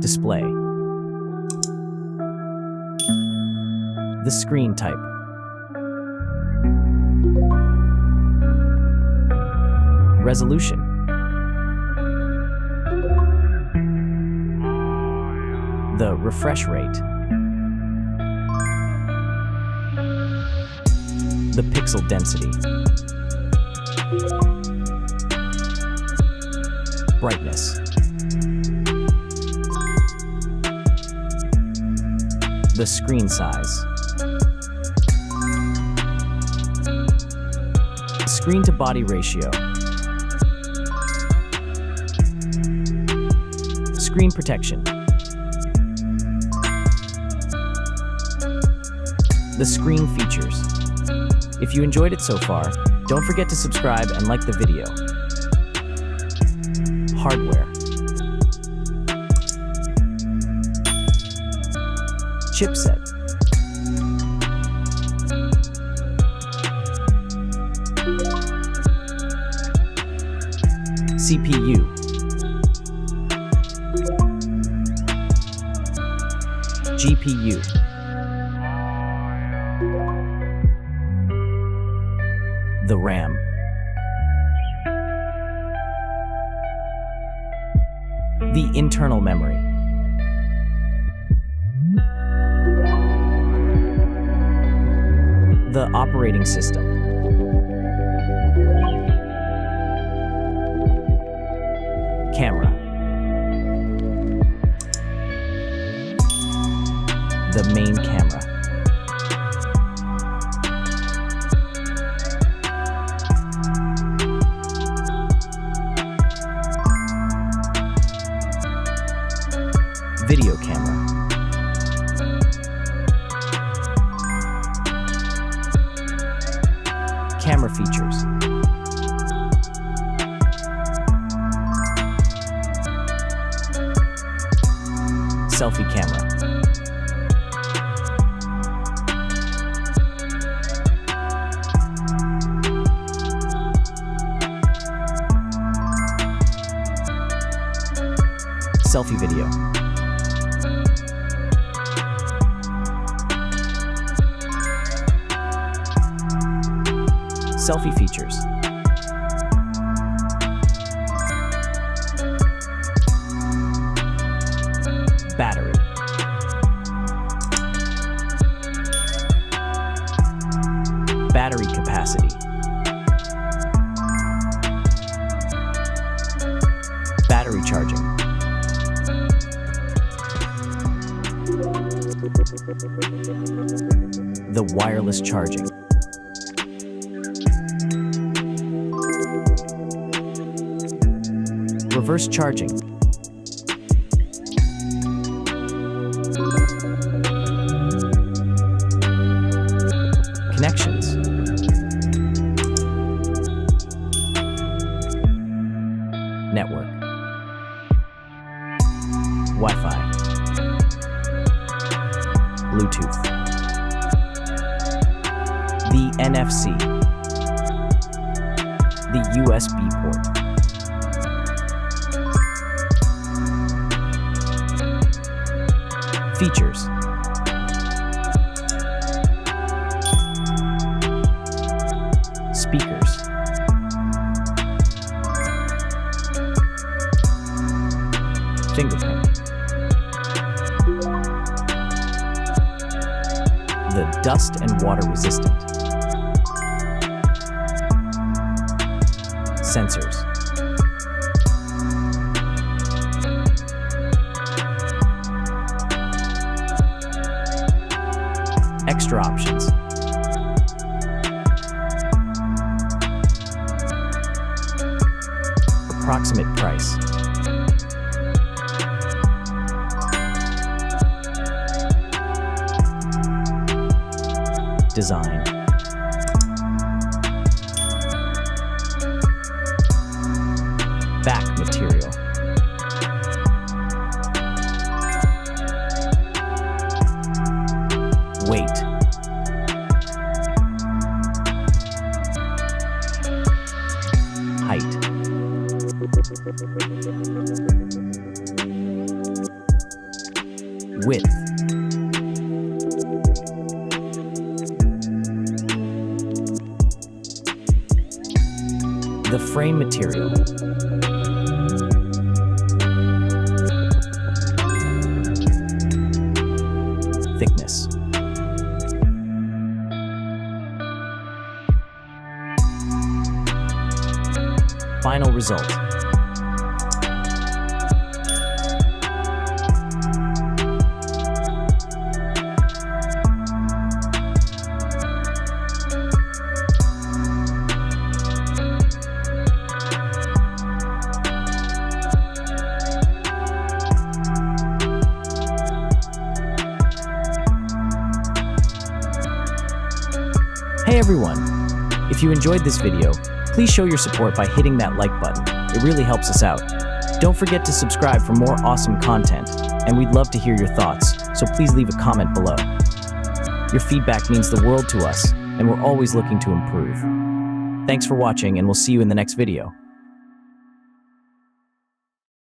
Display. The screen type. Resolution. The refresh rate. The pixel density. Brightness. The screen size. Screen to body ratio. Screen protection. The screen features. If you enjoyed it so far, don't forget to subscribe and like the video. Hardware. Chipset. CPU. GPU. The RAM. The internal memory. The operating system. Camera. The main camera. Video camera. Camera features. Selfie camera. Selfie video. Selfie features. Battery. Battery capacity. Battery charging. The wireless charging. Reverse charging. Connections. Network. Wi-Fi. Bluetooth. The NFC. The USB port. Features. Speakers. Fingerprint. The dust and water resistant. Sensors. Extra options. Approximate price. Design. Back material. Weight. Width. The frame material. Thickness. Final result. Hey everyone! If you enjoyed this video, please show your support by hitting that like button. It really helps us out. Don't forget to subscribe for more awesome content, and we'd love to hear your thoughts, so please leave a comment below. Your feedback means the world to us, and we're always looking to improve. Thanks for watching, and we'll see you in the next video.